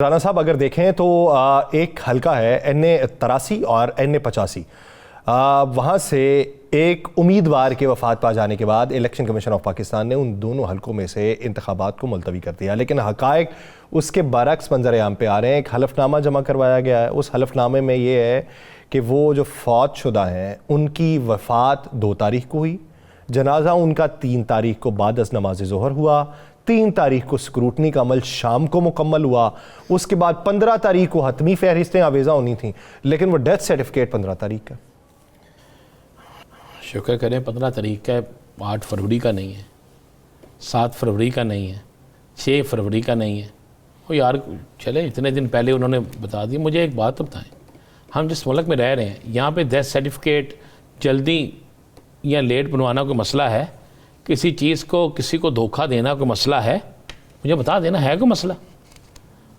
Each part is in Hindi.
राना साहब अगर देखें तो एक हलका है NA83 और NA85, वहाँ से एक उम्मीदवार के वफात पा जाने के बाद इलेक्शन कमीशन ऑफ पाकिस्तान ने उन दोनों हलकों में से इंतखाबात को मुलतवी कर दिया। लेकिन हकायक उसके बरक्स मंजर-ए-आम पे आ रहे हैं। एक हलफनामा जमा करवाया गया है। उस हलफनामे में ये है कि वो जो फौत शुदा हैं उनकी वफात 2 तारीख को हुई, जनाजा उनका 3 तारीख को बाद अज़ नमाज ज़ोहर हुआ, 3 तारीख को स्क्रूटनी का अमल शाम को मुकम्मल हुआ, उसके बाद 15 तारीख को हतमी फहरिस्तें आवेज़ा होनी थी, लेकिन वो डेथ सर्टिफिकेट 15 तारीख का। शुक्र करें 15 तारीख का, 8 फरवरी का नहीं है, 7 फरवरी का नहीं है, 6 फरवरी का नहीं है। वो यार चले इतने दिन पहले उन्होंने बता दिया। मुझे एक बात बताएं, हम जिस मुल्क में रह रहे हैं यहाँ पे डेथ सर्टिफिकेट जल्दी या लेट बनवाना कोई मसला है? किसी चीज़ को किसी को धोखा देना कोई मसला है? मुझे बता देना, है कोई मसला?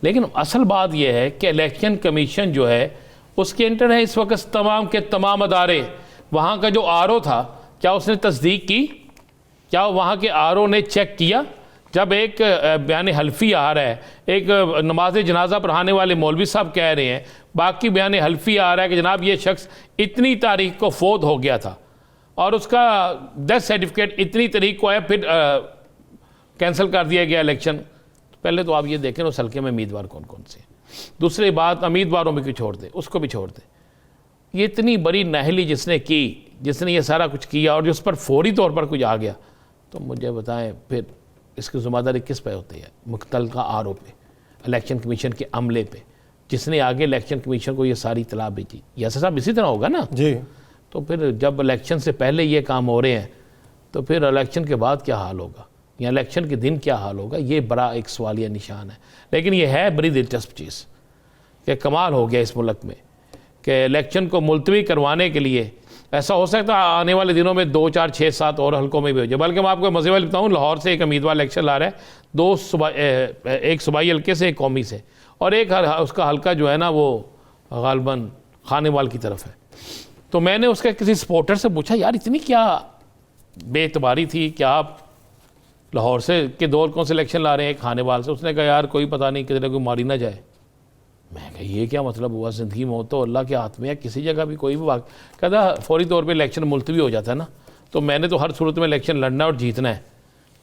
लेकिन असल बात यह है कि इलेक्शन कमीशन जो है उसके अंदर है इस वक्त तमाम के तमाम अदारे। वहाँ का जो RO था, क्या उसने तस्दीक की? क्या वहाँ के RO ने चेक किया? जब एक बयान हल्फी आ रहा है, एक नमाज जनाजा पढ़ाने वाले मौलवी साहब कह रहे हैं, बाकी बयान हल्फी आ रहा है कि जनाब ये शख्स इतनी तारीख को फोत हो गया था और उसका डेथ सर्टिफिकेट इतनी तारीख को है, फिर कैंसिल कर दिया गया इलेक्शन। पहले तो आप ये देखें उस हल्के में उम्मीदवार कौन कौन से। दूसरी बात, उम्मीदवारों में क्यों छोड़ दे, उसको भी छोड़ दे। ये इतनी बड़ी नाहली जिसने की, जिसने ये सारा कुछ किया और जिस पर फौरी तौर पर कुछ आ गया, तो मुझे बताएं फिर इसकी ज़िम्मेदारी किस पे होती है? मुख्तलका RO पे, इलेक्शन कमीशन के अमले पे, जिसने आगे इलेक्शन कमीशन को ये सारी इतला भेजी। यह साहब इसी तरह होगा ना जी। तो फिर जब इलेक्शन से पहले ये काम हो रहे हैं तो फिर इलेक्शन के बाद क्या हाल होगा, या इलेक्शन के दिन क्या हाल होगा? ये बड़ा एक सवालिया निशान है। लेकिन ये है बड़ी दिलचस्प चीज़ कि कमाल हो गया इस मुल्क में कि इलेक्शन को मुलतवी करवाने के लिए ऐसा हो सकता है आने वाले दिनों में 2, 4, 6, 7 और हल्कों में भी हो जाए। बल्कि मैं आपको मज़े वाली बताऊँ, लाहौर से एक उम्मीदवार इलेक्शन ला रहा है, एक सूबाई हल्के से, एक कौमी से, और एक उसका हल्का जो है ना वो गालबन खानेवाल की तरफ है। तो मैंने उसके किसी सपोर्टर से पूछा, यार इतनी क्या बेतबारी थी कि आप लाहौर से के 2 हल्कों से इलेक्शन ला रहे हैं, एक खानेवाल से? उसने कहा यार कोई पता नहीं किसी ने कोई मारी ना जाए। मैं कहा ये क्या मतलब हुआ? ज़िंदगी में हो तो अल्लाह के हाथ में है, किसी जगह भी कोई भी वाक़ कहता फौरी तौर पे इलेक्शन मुलतवी हो जाता है ना। तो मैंने तो हर सूरत में इलेक्शन लड़ना और जीतना है,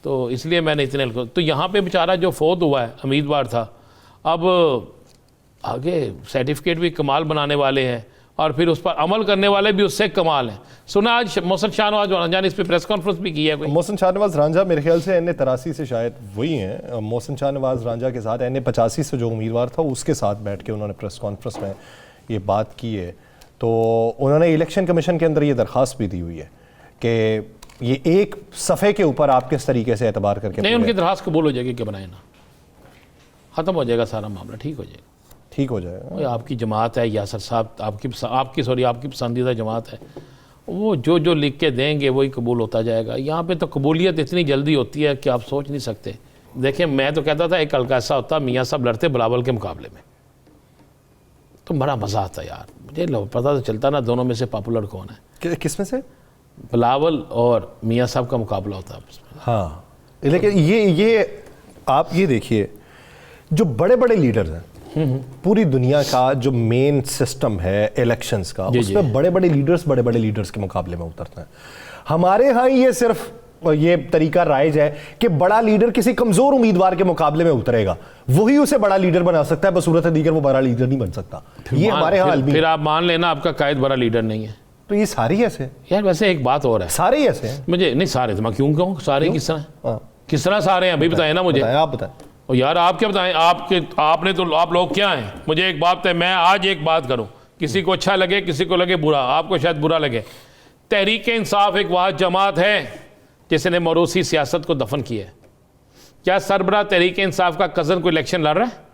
तो इसलिए मैंने इतने तो यहाँ पे बेचारा जो फोत हुआ है उम्मीदवार था, अब आगे सर्टिफिकेट भी कमाल बनाने वाले हैं और फिर उस पर अमल करने वाले भी उससे कमाल हैं। सुना आज मोहसिन शाहनवाज रंजा ने इस पर प्रेस कॉन्फ्रेंस भी की है। मोहसिन शाहनवाज रंजा मेरे ख्याल से NA83 से शायद वही हैं। मोहसिन शाहनवाज रंजा के साथ NA85 से जो उम्मीदवार था उसके साथ बैठ के उन्होंने प्रेस कॉन्फ्रेंस में ये बात की है। तो उन्होंने इलेक्शन कमीशन के अंदर ये दरख्वास्त भी दी हुई है कि ये एक सफ़े के ऊपर आप किस तरीके से एतबार करके नहीं, उनकी दरख्वास्त कबूल हो जाएगी कि बनाए ना, ख़त्म हो जाएगा सारा मामला, ठीक हो जाएगा, ठीक हो जाएगा। आपकी जमात है यासर साहब, आपकी पसंदीदा जमात है, वो जो लिख के देंगे वही कबूल होता जाएगा। यहाँ पे तो कबूलियत इतनी जल्दी होती है कि आप सोच नहीं सकते। देखिए मैं तो कहता था एक हल्का ऐसा होता, मियाँ साहब लड़ते बिलावल के मुकाबले में, तो बड़ा मज़ा आता यार। मुझे पता तो चलता ना दोनों में से पॉपुलर कौन है। किस में से? बिलावल और मियाँ साहब का मुकाबला होता है। हाँ, लेकिन ये आप ये देखिए, जो बड़े बड़े लीडर्स हैं पूरी दुनिया का, जो मेन सिस्टम है इलेक्शंस का, उसमें बड़े बड़े लीडर्स के मुकाबले में उतरते हैं। हमारे यहाँ ये सिर्फ ये तरीका राइज है कि बड़ा लीडर किसी कमजोर उम्मीदवार के मुकाबले में उतरेगा, वही उसे बड़ा लीडर बना सकता है, बसूरत दीगर वो बड़ा लीडर नहीं बन सकता। ये हमारे यहाँ फिर आप मान लेना आपका कायद बड़ा लीडर नहीं है, तो ये सारे ऐसे यार। वैसे एक बात और है, सारे ही ऐसे हैं। मुझे नहीं सारे, तो मैं क्यों कहूँ सारे? किस तरह सारे हैं अभी बताए ना मुझे, आप बताएं। और यार आप क्या बताएं, आपने तो आप लोग क्या हैं? मुझे एक बात है, मैं आज एक बात करूं, किसी को अच्छा लगे किसी को लगे बुरा, आपको शायद बुरा लगे। तहरीक इंसाफ एक वाह जमात है जिसने मरूसी सियासत को दफन किया है। क्या सरबरा तहरीक इंसाफ का कज़न कोई इलेक्शन लड़ रहा है?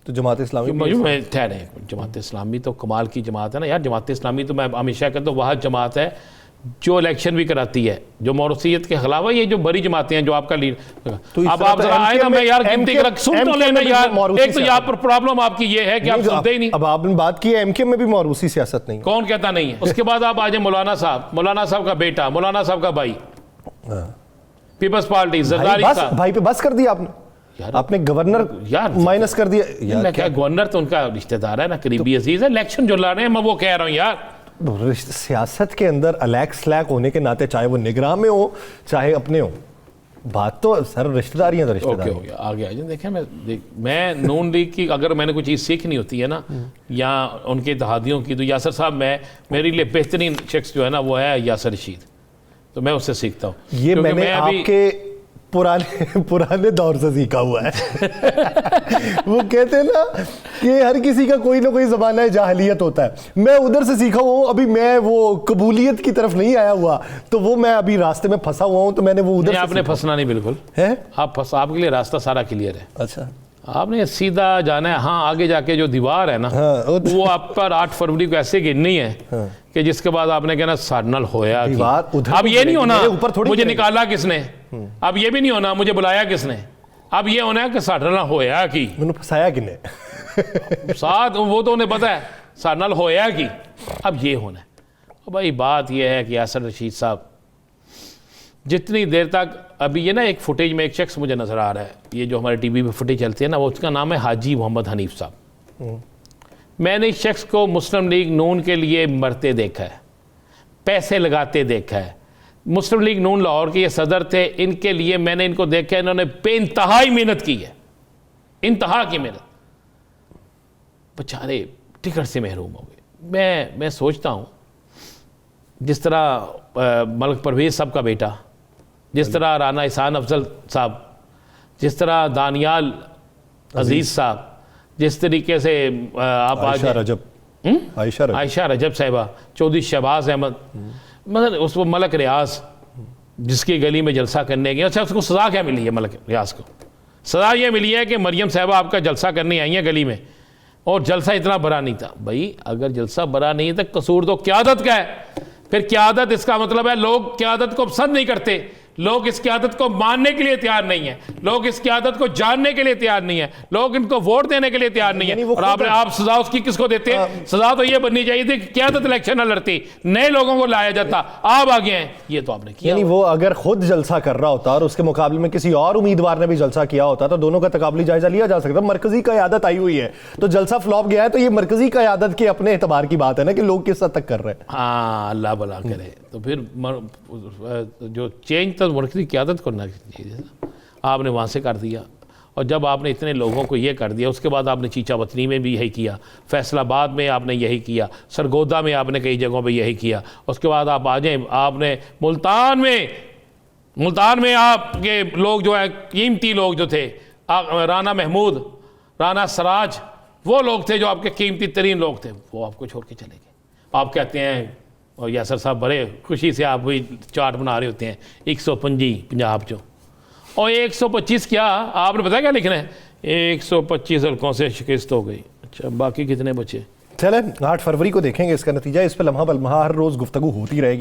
तो जमात इस्लामी ठहरे, जमात इस्लामी तो कमाल की जमात है ना यार। जमात इस्लामी तो मैं हमेशा कहता हूँ वह जमात है जो इलेक्शन भी कराती है, जो मौरूसियत के खिलाफ है। ये जो बड़ी जमातें हैं जो आपका लीड, तो अब आप जरा आए ना, मैं यार गिनती कर सुन तो लेना यार। एक तो यहाँ पर प्रॉब्लम आपकी ये है कि आप सुनते ही नहीं। अब आपने बात की है MK में भी मौरूसी सियासत नहीं, कौन कहता नहीं है? उसके बाद आप आ जाए मौलाना साहब का बेटा, मौलाना साहब का भाई, पीपल्स पार्टी, जरदारी साहब। भाई पे बस कर दिया आपने। यार आपने गवर्नर यार माइनस कर दिया यार। मैं क्या, गवर्नर तो उनका रिश्तेदार है ना, करीबी अजीज है। इलेक्शन जो ला रहे हैं मैं वो कह रहा हूँ यार, सियासत के अंदर अलैक स्लैक होने के नाते, चाहे वो निगरान में हो चाहे अपने हो, बात तो सर रिश्तेदारियां तो ओके रिश्तेदारी। हो गया, आगे आ जाए। देखें मैं नून लीग की अगर मैंने कोई चीज़ सीखनी होती है ना या उनके इत्तेहादियों की, तो यासर साहब मेरे लिए बेहतरीन शख्स जो है ना वो है यासर रशीद, तो मैं उससे सीखता हूँ। ये क्योंकि मैंने मैं अभी आपके पुराने दौर से सीखा हुआ है। वो कहते हैं ना कि हर किसी का कोई ना कोई ज़माना जाहिलियत होता है, मैं उधर से सीखा हुआ हूँ। अभी मैं वो कबूलियत की तरफ नहीं आया हुआ, तो वो मैं अभी रास्ते में फंसा हुआ हूँ, तो मैंने वो उधर से आपने फंसना नहीं, बिल्कुल है आप आपके लिए रास्ता सारा क्लियर है। अच्छा, आपने सीधा जाना है। हाँ, आगे जाके जो दीवार है ना, हाँ, वो आप पर 8 फरवरी को ऐसे गिरनी है कि जिसके बाद आपने कहना साडनल होया कि। दीवार उधर अब ये नहीं होना ऊपर थोड़ी मुझे गिरेगी। निकाला किसने, अब ये भी नहीं होना मुझे बुलाया किसने, अब ये होना है कि साडनल होया कि मैंने फंसाया किने। साथ वो तो उन्हें पता है साडनल होया कि। अब ये होना है। तो भाई बात ये है कि यासर रशीद साहब जितनी देर तक, अभी ये ना एक फुटेज में एक शख्स मुझे नज़र आ रहा है, ये जो हमारे टीवी पे फुटेज चलती है ना, वो उसका नाम है हाजी मोहम्मद हनीफ साहब। मैंने इस शख्स को मुस्लिम लीग नून के लिए मरते देखा है, पैसे लगाते देखा है। मुस्लिम लीग नून लाहौर के ये सदर थे, इनके लिए मैंने इनको देखा है, इन्होंने बेइंतहाई मेहनत की है, इंतहा की मेहनत। बेचारे टिकट से महरूम हो गए। मैं सोचता हूँ जिस तरह मलिक परवेज़ साहब का बेटा, जिस तरह राना एहसान अफजल साहब, जिस तरह दानियाल अजीज़ साहब, जिस तरीके से आप आज आयशा रजब साहिबा, चौधरी शहबाज अहमद, मतलब उस वो मलक रियाज जिसकी गली में जलसा करने गए। अच्छा, उसको सज़ा क्या मिली है? मलक रियाज को सज़ा ये मिली है कि मरियम साहिबा आपका जलसा करने आई हैं गली में, और जलसा इतना बड़ा नहीं था। भाई अगर जलसा बड़ा नहीं है तो कसूर तो क़यादत का है। फिर क़यादत, इसका मतलब है लोग क़यादत को पसंद नहीं करते, लोग इस क़यादत को मानने के लिए तैयार नहीं है, लोग इस क़यादत को जानने के लिए तैयार नहीं है, लोग इनको वोट देने के लिए तैयार नहीं है। और आप सजा उसकी किसको देते हैं? सजा तो ये बननी चाहिए थी कि क़यादत इलेक्शन न लड़ती, नए लोगों को लाया जाता। आप आ गए हैं, ये तो आपने किया। यानी वो अगर खुद जलसा कर रहा होता और उसके मुकाबले में किसी और उम्मीदवार ने भी जलसा किया होता तो दोनों का तकाबली जायजा लिया जा सकता। मरकजी क़यादत आई हुई है तो जलसा फ्लॉप गया है, तो ये मरकजी क़यादत के अपने एतबार की बात है ना कि लोग किस हद तक कर रहे हैं। हाँ, अल्लाह भला करे। तो फिर जो चेंज था मरकजी क़यादत करना चाहिए, आपने वहाँ से कर दिया। और जब आपने इतने लोगों को ये कर दिया, उसके बाद आपने चीचा वतनी में भी यही किया, फैसलाबाद में आपने यही किया, सरगोदा में आपने कई जगहों पे यही किया। उसके बाद आप आ जाएँ, आपने मुल्तान में आपके लोग जो है, कीमती लोग जो थे, राना महमूद, राना सराज, वो लोग थे जो आपके कीमती तरीन लोग थे, वो आपको छोड़ के चले गए। आप कहते हैं, और यासर साहब बड़े खुशी से आप भी चार्ट बना रहे होते हैं 125 पंजाब चो, और 125 क्या आपने पता क्या लिखना है? 125 हल्कों से शिकस्त हो गई। अच्छा, बाकी कितने बचे? चलें 8 फरवरी को देखेंगे इसका नतीजा। इस पर लम्हा बलम्हा हर रोज़ गुफ्तगू होती रहेगी।